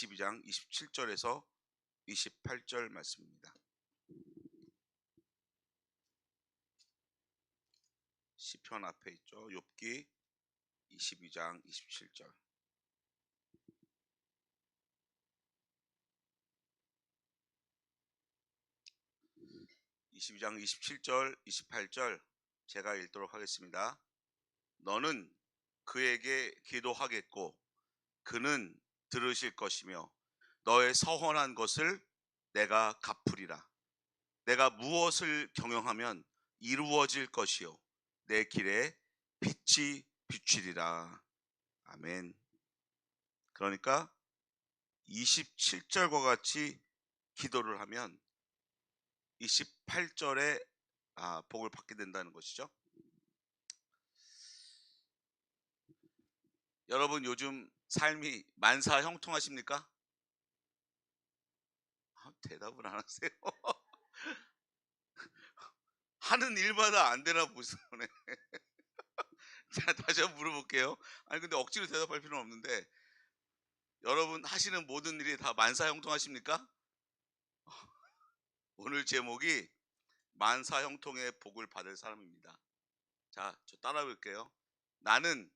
22장 27절에서 28절 말씀입니다. 시편 앞에 있죠. 욥기 22장 27절. (22장) 27절 28절 제가 읽도록 하겠습니다. 너는 그에게 기도하겠고 그는 들으실 것이며 너의 서원한 것을 내가 갚으리라. 내가 무엇을 경영하면 이루어질 것이요 내 길에 빛이 비추리라. 아멘. 그러니까 27절과 같이 기도를 하면 28절에 복을 받게 된다는 것이죠. 여러분 요즘 삶이 만사 형통하십니까? 대답을 안 하세요. 하는 일마다 안 되나 보시네. 자, 다시 한번 물어볼게요. 아니 근데 억지로 대답할 필요는 없는데 여러분 하시는 모든 일이 다 만사 형통하십니까? 오늘 제목이 만사 형통의 복을 받을 사람입니다. 자, 저 따라 볼게요. 나는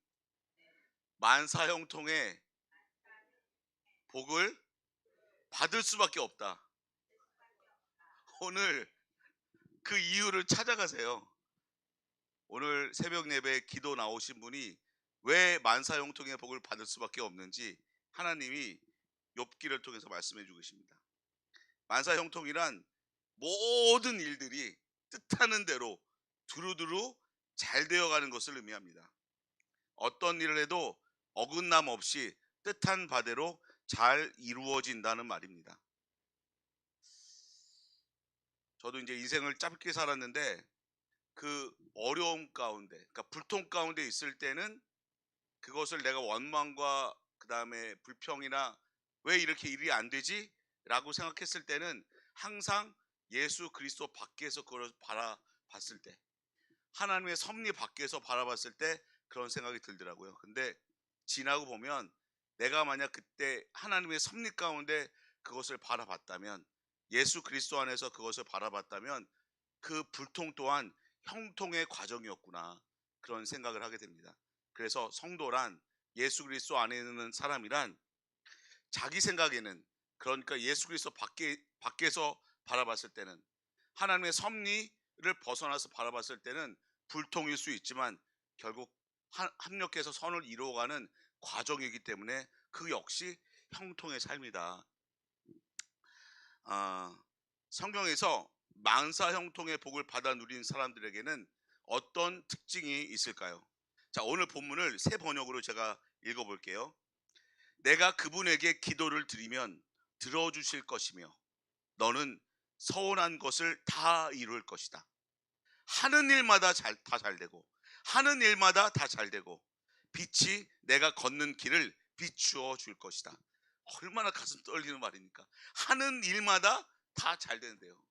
만사 형통의 복을 받을 수밖에 없다. 오늘 그 이유를 찾아가세요. 오늘 새벽 예배 기도 나오신 분이 왜 만사 형통의 복을 받을 수밖에 없는지 하나님이 욥기를 통해서 말씀해 주고 계십니다. 만사 형통이란 모든 일들이 뜻하는 대로 두루두루 잘 되어가는 것을 의미합니다. 어떤 일을 해도 어긋남 없이 뜻한 바대로 잘 이루어진다는 말입니다. 저도 이제 인생을 짧게 살았는데 그 어려움 가운데, 그러니까 불통 가운데 있을 때는 그것을 내가 원망과 그 다음에 불평이나 왜 이렇게 일이 안 되지? 라고 생각했을 때는 항상 예수 그리스도 밖에서 그걸 바라봤을 때, 하나님의 섭리 밖에서 바라봤을 때 그런 생각이 들더라고요. 근데 지나고 보면 내가 만약 그때 하나님의 섭리 가운데 그것을 바라봤다면, 예수 그리스도 안에서 그것을 바라봤다면 그 불통 또한 형통의 과정이었구나, 그런 생각을 하게 됩니다. 그래서 성도란, 예수 그리스도 안에 있는 사람이란 자기 생각에는, 그러니까 예수 그리스도 밖에서 바라봤을 때는, 하나님의 섭리를 벗어나서 바라봤을 때는 불통일 수 있지만 결국 합력해서 선을 이루어가는 과정이기 때문에 그 역시 형통의 삶이다. 성경에서 만사 형통의 복을 받아 누린 사람들에게는 어떤 특징이 있을까요? 자, 오늘 본문을 새 번역으로 제가 읽어볼게요. 내가 그분에게 기도를 드리면 들어주실 것이며 너는 서원한 것을 다 이룰 것이다. 하는 일마다 다 잘되고 하는 일마다 다 잘되고 빛이 내가 걷는 길을 비추어 줄 것이다. 얼마나 가슴 떨리는 말입니까? 하는 일마다 다 잘되는데요.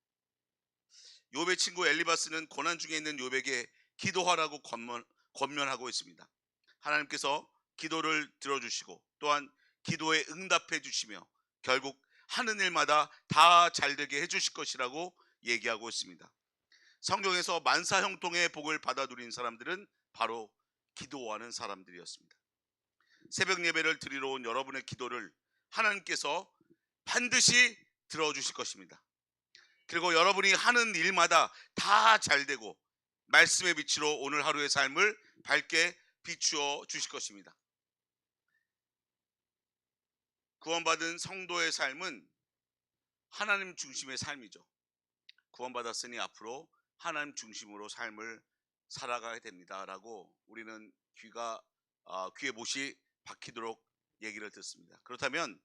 욥의 친구 엘리바스는 고난 중에 있는 욥에게 기도하라고 권면하고 있습니다. 하나님께서 기도를 들어주시고 또한 기도에 응답해 주시며 결국 하는 일마다 다 잘되게 해주실 것이라고 얘기하고 있습니다. 성경에서 만사 형통의 복을 받아 누린 사람들은 바로 기도하는 사람들이었습니다. 새벽 예배를 드리러 온 여러분의 기도를 하나님께서 반드시 들어주실 것입니다. 그리고 여러분이 하는 일마다 다 잘되고 말씀의 빛으로 오늘 하루의 삶을 밝게 비추어 주실 것입니다. 구원받은 성도의 삶은 하나님 중심의 삶이죠. 구원받았으니 앞으로 하나님 중심으로 삶을 살아가야 됩니다 라고 우리는 귀에 못이 박히도록 얘기를 듣습니다. 그렇다면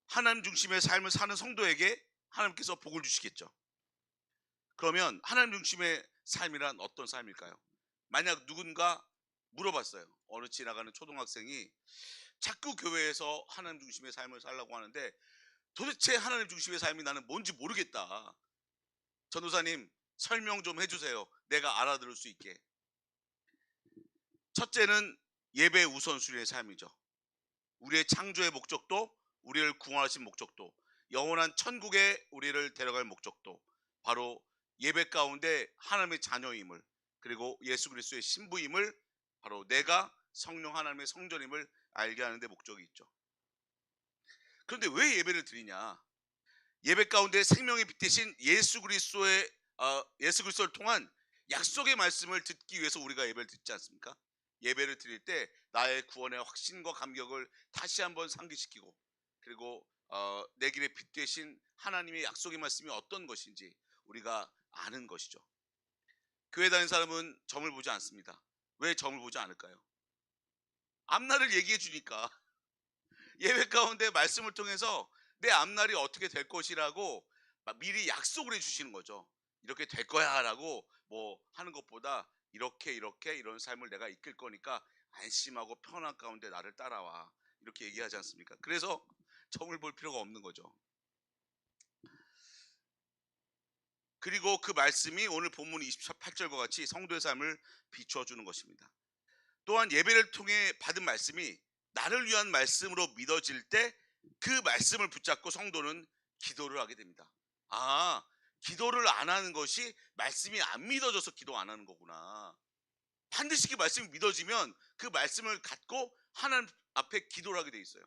하나님 중심의 삶을 사는 성도에게 하나님께서 복을 주시겠죠. 그러면 하나님 중심의 삶이란 어떤 삶일까요? 만약 누군가 물어봤어요. 어느 지나가는 초등학생이 자꾸 교회에서 하나님 중심의 삶을 살라고 하는데 도대체 하나님 중심의 삶이 나는 뭔지 모르겠다. 전도사님 설명 좀 해주세요. 내가 알아들을 수 있게. 첫째는 예배 우선순위의 삶이죠. 우리의 창조의 목적도 우리를 구원하신 목적도, 영원한 천국에 우리를 데려갈 목적도 바로 예배 가운데 하나님의 자녀임을, 그리고 예수 그리스도의 신부임을, 바로 내가 성령 하나님의 성전임을 알게 하는 데 목적이 있죠. 그런데 왜 예배를 드리냐? 예배 가운데 생명의 빛 대신 예수 그리스도의 예수 그리스도를 통한 약속의 말씀을 듣기 위해서 우리가 예배를 듣지 않습니까? 예배를 드릴 때 나의 구원의 확신과 감격을 다시 한번 상기시키고, 그리고 내 길의 빛 대신 하나님의 약속의 말씀이 어떤 것인지 우리가 아는 것이죠. 교회 다니는 사람은 점을 보지 않습니다. 왜 점을 보지 않을까요? 앞날을 얘기해 주니까. 예배 가운데 말씀을 통해서 내 앞날이 어떻게 될 것이라고 미리 약속을 해주시는 거죠. 이렇게 될 거야 라고 뭐 하는 것보다 이렇게 이런 삶을 내가 이끌 거니까 안심하고 편안 가운데 나를 따라와, 이렇게 얘기하지 않습니까? 그래서 점을 볼 필요가 없는 거죠. 그리고 그 말씀이 오늘 본문 28절과 같이 성도의 삶을 비추어주는 것입니다. 또한 예배를 통해 받은 말씀이 나를 위한 말씀으로 믿어질 때 그 말씀을 붙잡고 성도는 기도를 하게 됩니다. 아, 기도를 안 하는 것이 말씀이 안 믿어져서 기도 안 하는 거구나. 반드시 그 말씀이 믿어지면 그 말씀을 갖고 하나님 앞에 기도를 하게 돼 있어요.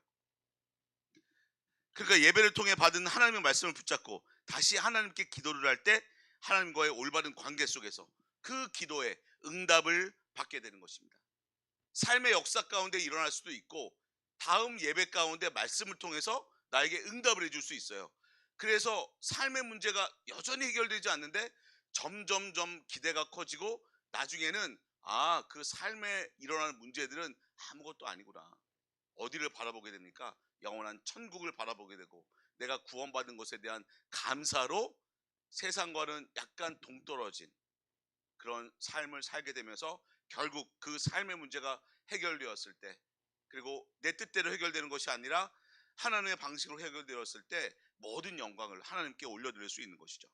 그러니까 예배를 통해 받은 하나님의 말씀을 붙잡고 다시 하나님께 기도를 할 때 하나님과의 올바른 관계 속에서 그 기도에 응답을 받게 되는 것입니다. 삶의 역사 가운데 일어날 수도 있고 다음 예배 가운데 말씀을 통해서 나에게 응답을 해줄 수 있어요. 그래서 삶의 문제가 여전히 해결되지 않는데 점점점 기대가 커지고 나중에는 그 삶에 일어나는 문제들은 아무것도 아니구나. 어디를 바라보게 됩니까? 영원한 천국을 바라보게 되고 내가 구원받은 것에 대한 감사로 세상과는 약간 동떨어진 그런 삶을 살게 되면서 결국 그 삶의 문제가 해결되었을 때, 그리고 내 뜻대로 해결되는 것이 아니라 하나님의 방식으로 해결되었을 때 모든 영광을 하나님께 올려드릴 수 있는 것이죠.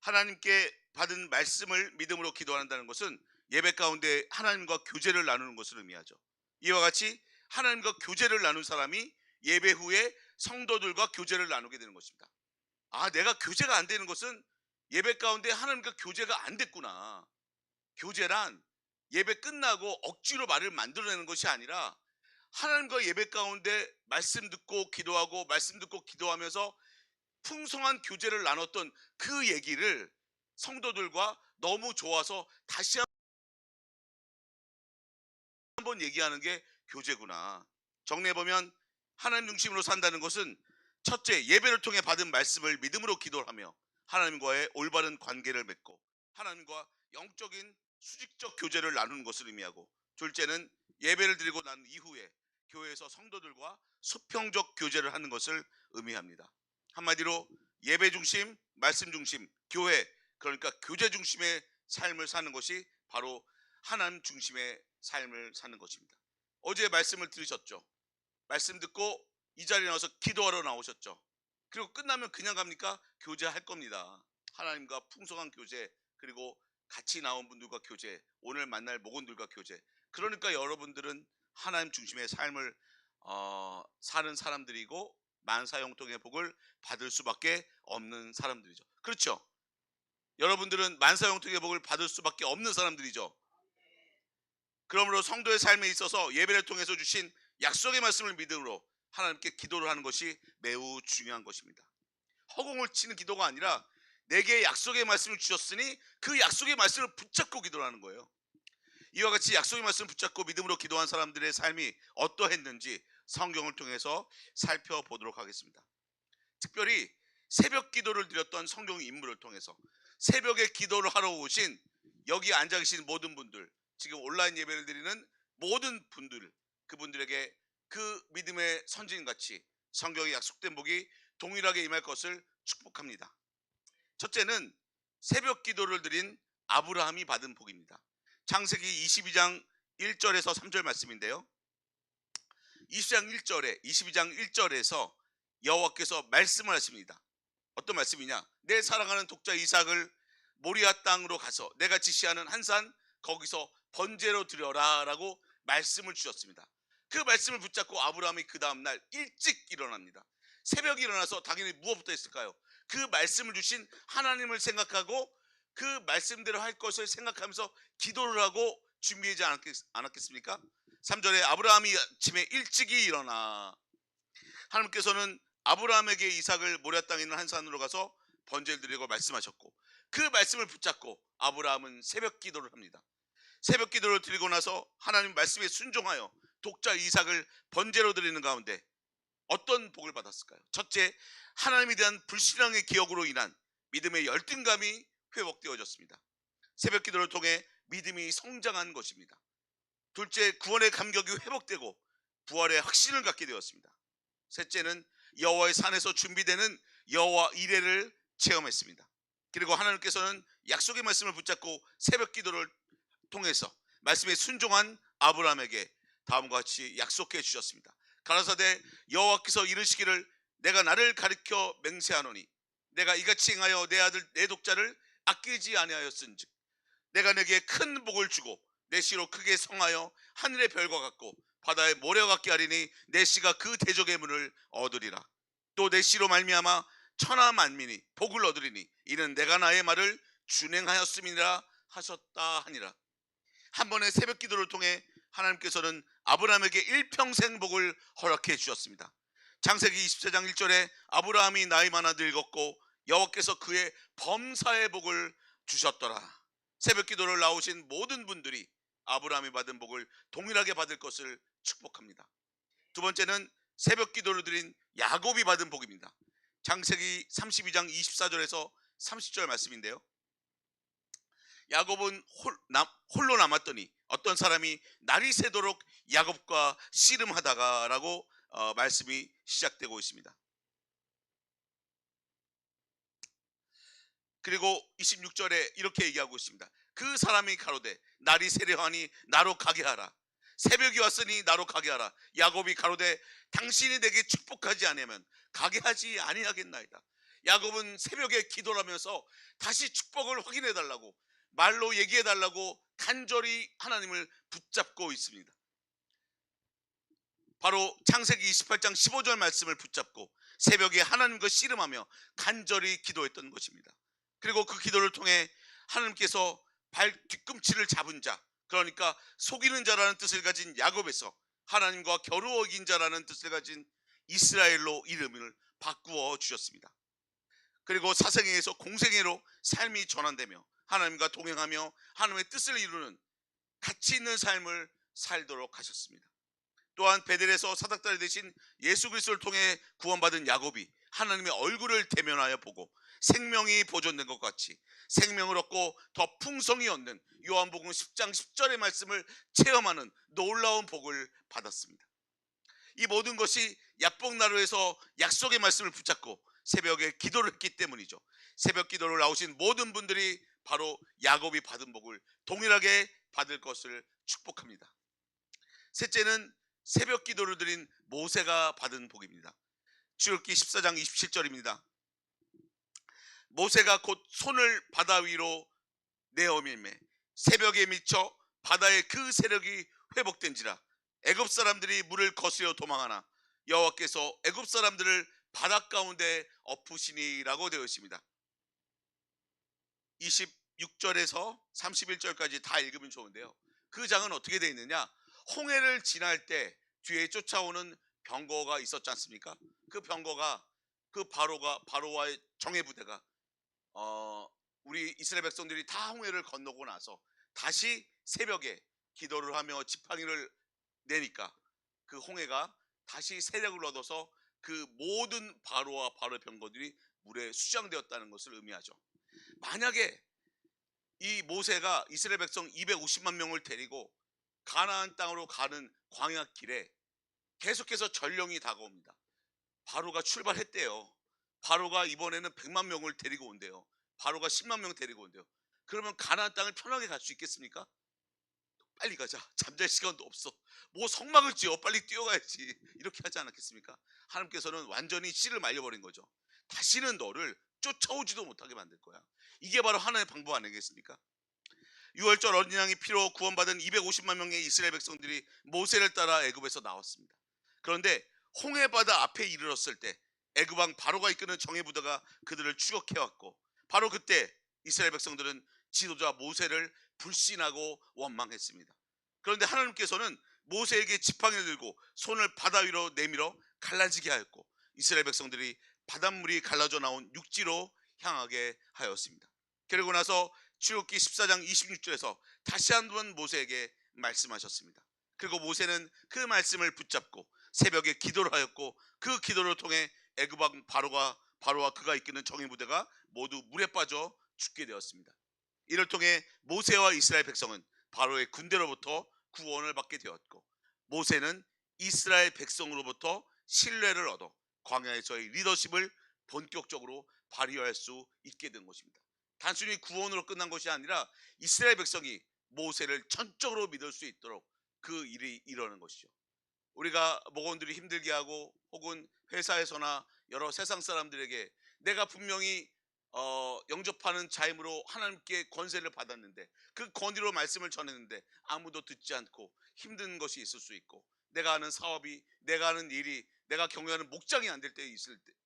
하나님께 받은 말씀을 믿음으로 기도한다는 것은 예배 가운데 하나님과 교제를 나누는 것을 의미하죠. 이와 같이 하나님과 교제를 나눈 사람이 예배 후에 성도들과 교제를 나누게 되는 것입니다. 내가 교제가 안 되는 것은 예배 가운데 하나님과 교제가 안 됐구나. 교제란 예배 끝나고 억지로 말을 만들어내는 것이 아니라 하나님과 예배 가운데 말씀 듣고 기도하고 말씀 듣고 기도하면서 풍성한 교제를 나눴던 그 얘기를 성도들과 너무 좋아서 다시 한번 얘기하는 게 교제구나. 정리해보면 하나님 중심으로 산다는 것은 첫째, 예배를 통해 받은 말씀을 믿음으로 기도하며 하나님과의 올바른 관계를 맺고 하나님과 영적인 수직적 교제를 나누는 것을 의미하고, 둘째는 예배를 드리고 난 이후에 교회에서 성도들과 수평적 교제를 하는 것을 의미합니다. 한마디로 예배 중심, 말씀 중심, 교회, 그러니까 교제 중심의 삶을 사는 것이 바로 하나님 중심의 삶을 사는 것입니다. 어제 말씀을 들으셨죠? 말씀 듣고 이 자리에 나와서 기도하러 나오셨죠? 그리고 끝나면 그냥 갑니까? 교제할 겁니다. 하나님과 풍성한 교제, 그리고 같이 나온 분들과 교제, 오늘 만날 목원들과 교제. 그러니까 여러분들은 하나님 중심의 삶을 사는 사람들이고 만사형통의 복을 받을 수밖에 없는 사람들이죠. 그렇죠? 여러분들은 만사형통의 복을 받을 수밖에 없는 사람들이죠. 그러므로 성도의 삶에 있어서 예배를 통해서 주신 약속의 말씀을 믿음으로 하나님께 기도를 하는 것이 매우 중요한 것입니다. 허공을 치는 기도가 아니라 내게 약속의 말씀을 주셨으니 그 약속의 말씀을 붙잡고 기도를 하는 거예요. 이와 같이 약속의 말씀을 붙잡고 믿음으로 기도한 사람들의 삶이 어떠했는지 성경을 통해서 살펴보도록 하겠습니다. 특별히 새벽 기도를 드렸던 성경 인물을 통해서 새벽에 기도를 하러 오신 여기 앉아 계신 모든 분들, 지금 온라인 예배를 드리는 모든 분들, 그분들에게 그 믿음의 선진같이 성경에 약속된 복이 동일하게 임할 것을 축복합니다. 첫째는 새벽 기도를 드린 아브라함이 받은 복입니다. 창세기 22장 1절에서 3절 말씀인데요. 22장 1절에서 여호와께서 말씀을 하십니다. 어떤 말씀이냐? 내 사랑하는 독자 이삭을 모리아 땅으로 가서 내가 지시하는 한 산 거기서 번제로 드려라 라고 말씀을 주셨습니다. 그 말씀을 붙잡고 아브라함이 그 다음날 일찍 일어납니다. 새벽에 일어나서 당연히 무엇부터 했을까요? 그 말씀을 주신 하나님을 생각하고 그 말씀대로 할 것을 생각하면서 기도를 하고 준비하지 않았겠습니까? 3절에 아브라함이 아침에 일찍이 일어나 하나님께서는 아브라함에게 이삭을 모리아 땅에 있는 한 산으로 가서 번제를 드리고 말씀하셨고, 그 말씀을 붙잡고 아브라함은 새벽 기도를 합니다. 새벽 기도를 드리고 나서 하나님 말씀에 순종하여 독자 이삭을 번제로 드리는 가운데 어떤 복을 받았을까요? 첫째, 하나님에 대한 불신앙의 기억으로 인한 믿음의 열등감이 회복되어졌습니다. 새벽 기도를 통해 믿음이 성장한 것입니다. 둘째, 구원의 감격이 회복되고 부활의 확신을 갖게 되었습니다. 셋째는 여호와의 산에서 준비되는 여호와 이레를 체험했습니다. 그리고 하나님께서는 약속의 말씀을 붙잡고 새벽 기도를 통해서 말씀에 순종한 아브라함에게 다음과 같이 약속해 주셨습니다. 가라사대 여호와께서 이르시기를 내가 나를 가리켜 맹세하노니 내가 이같이 행하여 내 아들 내 독자를 아끼지 아니하였은즉 내가 내게 큰 복을 주고 내 씨로 크게 성하여 하늘의 별과 같고 바다의 모래와 같게 하리니 내 씨가 그 대적의 문을 얻으리라. 또 내 씨로 말미암아 천하 만민이 복을 얻으리니 이는 내가 나의 말을 준행하였음이라 하셨다 하니라. 한 번의 새벽 기도를 통해 하나님께서는 아브라함에게 일평생 복을 허락해 주셨습니다. 창세기 24장 1절에 아브라함이 나이 많아 늙었고 여호와께서 그의 범사의 복을 주셨더라. 새벽 기도를 나오신 모든 분들이 아브라함이 받은 복을 동일하게 받을 것을 축복합니다. 두 번째는 새벽 기도를 드린 야곱이 받은 복입니다. 창세기 32장 24절에서 30절 말씀인데요. 야곱은 홀로 남았더니 어떤 사람이 날이 새도록 야곱과 씨름하다가 라고 말씀이 시작되고 있습니다. 그리고 26절에 이렇게 얘기하고 있습니다. 그 사람이 가로되 날이 세려하니 나로 가게 하라. 새벽이 왔으니 나로 가게 하라. 야곱이 가로되 당신이 내게 축복하지 아니하면 가게 하지 아니하겠나이다. 야곱은 새벽에 기도를 하면서 다시 축복을 확인해 달라고 말로 얘기해 달라고 간절히 하나님을 붙잡고 있습니다. 바로 창세기 28장 15절 말씀을 붙잡고 새벽에 하나님과 씨름하며 간절히 기도했던 것입니다. 그리고 그 기도를 통해 하나님께서 발 뒤꿈치를 잡은 자, 그러니까 속이는 자라는 뜻을 가진 야곱에서 하나님과 겨루어 이긴 자라는 뜻을 가진 이스라엘로 이름을 바꾸어 주셨습니다. 그리고 사생애에서 공생애로 삶이 전환되며 하나님과 동행하며 하나님의 뜻을 이루는 가치 있는 삶을 살도록 하셨습니다. 또한 베델에서 사닥다리 되신 예수 그리스도를 통해 구원받은 야곱이 하나님의 얼굴을 대면하여 보고 생명이 보존된 것 같이 생명을 얻고 더 풍성히 얻는 요한복음 10장 10절의 말씀을 체험하는 놀라운 복을 받았습니다. 이 모든 것이 약복나루에서 약속의 말씀을 붙잡고 새벽에 기도를 했기 때문이죠. 새벽 기도를 나오신 모든 분들이 바로 야곱이 받은 복을 동일하게 받을 것을 축복합니다. 셋째는 새벽 기도를 드린 모세가 받은 복입니다. 출애굽기 14장 27절입니다. 모세가 곧 손을 바다 위로 내어 밀매 새벽에 미쳐 바다의 그 세력이 회복된지라 애굽 사람들이 물을 거스려 도망하나 여호와께서 애굽 사람들을 바다 가운데 엎으시니라고 되어 있습니다. 26절에서 31절까지 다 읽으면 좋은데요. 그 장은 어떻게 되어 있느냐? 홍해를 지날 때 뒤에 쫓아오는 병거가 있었지 않습니까? 그 병거가 그 바로와의 정예 부대가 우리 이스라엘 백성들이 다 홍해를 건너고 나서 다시 새벽에 기도를 하며 지팡이를 내니까 그 홍해가 다시 세력을 얻어서 그 모든 바로와 바로의 병거들이 물에 수장되었다는 것을 의미하죠. 만약에 이 모세가 이스라엘 백성 250만 명을 데리고 가나안 땅으로 가는 광야 길에 계속해서 전령이 다가옵니다. 바로가 출발했대요. 바로가 이번에는 100만 명을 데리고 온대요. 바로가 10만 명 데리고 온대요. 그러면 가나안 땅을 편하게 갈 수 있겠습니까? 빨리 가자. 잠잘 시간도 없어. 뭐 성막을 지어 빨리 뛰어가야지. 이렇게 하지 않았겠습니까? 하나님께서는 완전히 씨를 말려버린 거죠. 다시는 너를 쫓아오지도 못하게 만들 거야. 이게 바로 하나님의 방법 아니겠습니까? 유월절 어린 양의 피로 구원받은 250만 명의 이스라엘 백성들이 모세를 따라 애굽에서 나왔습니다. 그런데 홍해바다 앞에 이르렀을 때 애굽 왕 바로가 이끄는 정예부대가 그들을 추격해왔고, 바로 그때 이스라엘 백성들은 지도자 모세를 불신하고 원망했습니다. 그런데 하나님께서는 모세에게 지팡이를 들고 손을 바다 위로 내밀어 갈라지게 하였고, 이스라엘 백성들이 바닷물이 갈라져 나온 육지로 향하게 하였습니다. 그리고 나서 출애굽기 14장 26절에서 다시 한번 모세에게 말씀하셨습니다. 그리고 모세는 그 말씀을 붙잡고 새벽에 기도를 하였고, 그 기도를 통해 애굽 왕 바로와 그가 이끄는 정예부대가 모두 물에 빠져 죽게 되었습니다. 이를 통해 모세와 이스라엘 백성은 바로의 군대로부터 구원을 받게 되었고, 모세는 이스라엘 백성으로부터 신뢰를 얻어 광야에서의 리더십을 본격적으로 발휘할 수 있게 된 것입니다. 단순히 구원으로 끝난 것이 아니라 이스라엘 백성이 모세를 전적으로 믿을 수 있도록 그 일이 일어나는 것이죠. 우리가 목원들이 힘들게 하고, 혹은 회사에서나 여러 세상 사람들에게 내가 분명히 영접하는 자임으로 하나님께 권세를 받았는데, 그 권위로 말씀을 전했는데 아무도 듣지 않고 힘든 것이 있을 수 있고, 내가 하는 사업이, 내가 하는 일이, 내가 경영하는 목장이 안 될 때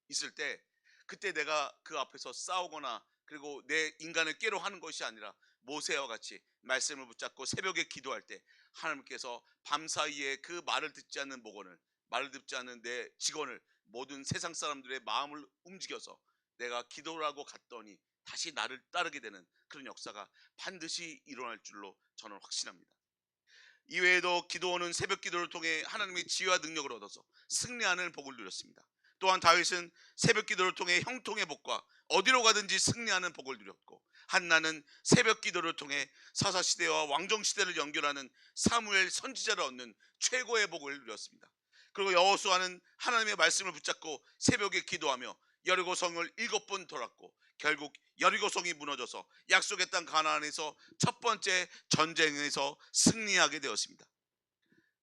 있을 때 그때 내가 그 앞에서 싸우거나 그리고 내 인간을 깨로 하는 것이 아니라 모세와 같이 말씀을 붙잡고 새벽에 기도할 때 하나님께서 밤사이에 그 말을 듣지 않는 목원을, 말을 듣지 않는 내 직원을, 모든 세상 사람들의 마음을 움직여서 내가 기도를 하고 갔더니 다시 나를 따르게 되는 그런 역사가 반드시 일어날 줄로 저는 확신합니다. 이외에도 기도원은 새벽 기도를 통해 하나님의 지혜와 능력을 얻어서 승리하는 복을 누렸습니다. 또한 다윗은 새벽 기도를 통해 형통의 복과 어디로 가든지 승리하는 복을 누렸고, 한나는 새벽 기도를 통해 사사시대와 왕정시대를 연결하는 사무엘 선지자를 얻는 최고의 복을 누렸습니다. 그리고 여호수아는 하나님의 말씀을 붙잡고 새벽에 기도하며 여리고성을 7번 돌았고, 결국 여리고성이 무너져서 약속의 땅 가나안에서 첫 번째 전쟁에서 승리하게 되었습니다.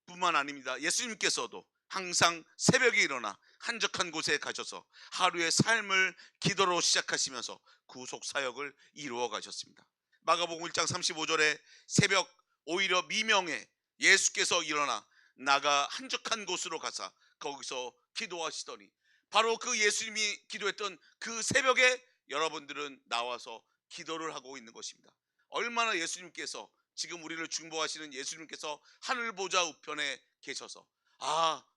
뿐만 아닙니다. 예수님께서도 항상 새벽에 일어나 한적한 곳에 가셔서 하루의 삶을 기도로 시작하시면서 구속 사역을 이루어 가셨습니다. 마가복음 1장 35절에 새벽 오히려 미명에 예수께서 일어나 나가 한적한 곳으로 가사 거기서 기도하시더니, 바로 그 예수님이 기도했던 그 새벽에 여러분들은 나와서 기도를 하고 있는 것입니다. 얼마나 예수님께서, 지금 우리를 중보하시는 예수님께서 하늘 보좌 우편에 계셔서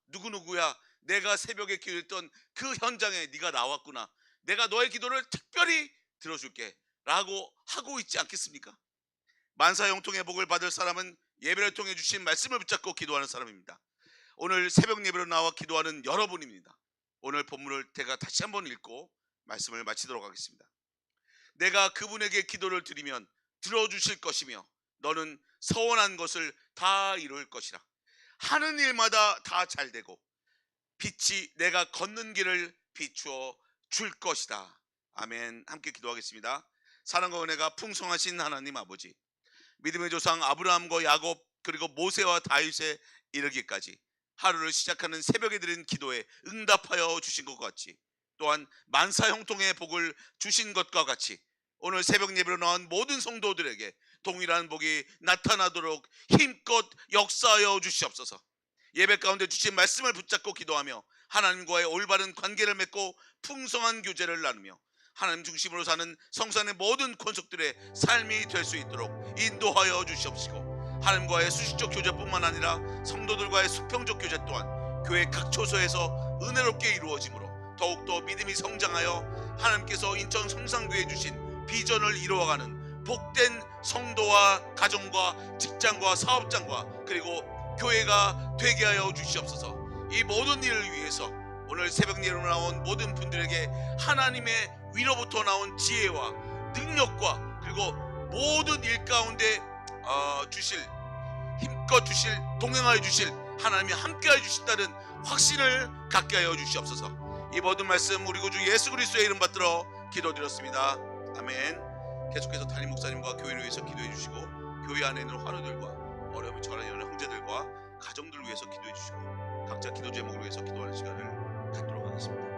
누구누구야, 내가 새벽에 기도했던 그 현장에 네가 나왔구나, 내가 너의 기도를 특별히 들어줄게 라고 하고 있지 않겠습니까? 만사형통의 복을 받을 사람은 예배를 통해 주신 말씀을 붙잡고 기도하는 사람입니다. 오늘 새벽 예배로 나와 기도하는 여러분입니다. 오늘 본문을 제가 다시 한번 읽고 말씀을 마치도록 하겠습니다. 내가 그분에게 기도를 드리면 들어주실 것이며 너는 서원한 것을 다 이룰 것이라. 하는 일마다 다 잘되고 빛이 내가 걷는 길을 비추어 줄 것이다. 아멘. 함께 기도하겠습니다. 사랑과 은혜가 풍성하신 하나님 아버지, 믿음의 조상 아브라함과 야곱 그리고 모세와 다윗에 이르기까지 하루를 시작하는 새벽에 드린 기도에 응답하여 주신 것 같이, 또한 만사형통의 복을 주신 것과 같이 오늘 새벽 예배로 나온 모든 성도들에게 동일한 복이 나타나도록 힘껏 역사하여 주시옵소서. 예배 가운데 주신 말씀을 붙잡고 기도하며 하나님과의 올바른 관계를 맺고 풍성한 교제를 나누며 하나님 중심으로 사는 성산의 모든 권속들의 삶이 될 수 있도록 인도하여 주시옵시고, 하나님과의 수식적 교제뿐만 아니라 성도들과의 수평적 교제 또한 교회 각 초소에서 은혜롭게 이루어지므로 더욱더 믿음이 성장하여 하나님께서 인천 성산교회에 주신 비전을 이루어가는 복된 성도와 가정과 직장과 사업장과 그리고 교회가 되게 하여 주시옵소서. 이 모든 일을 위해서 오늘 새벽 예배로 나온 모든 분들에게 하나님의 위로부터 나온 지혜와 능력과 그리고 모든 일 가운데 주실, 힘껏 주실, 동행하여 주실, 하나님이 함께하여 주신다는 확신을 갖게 하여 주시옵소서. 이 모든 말씀 우리 구주 예수 그리스도의 이름 받들어 기도드렸습니다. 아멘. 계속해서 담임 목사님과 교회를 위해서 기도해 주시고, 교회 안에 있는 환우들과 어려움이 처한 형제들과 가정들을 위해서 기도해 주시고, 각자 기도 제목을 위해서 기도하는 시간을 갖도록 하겠습니다.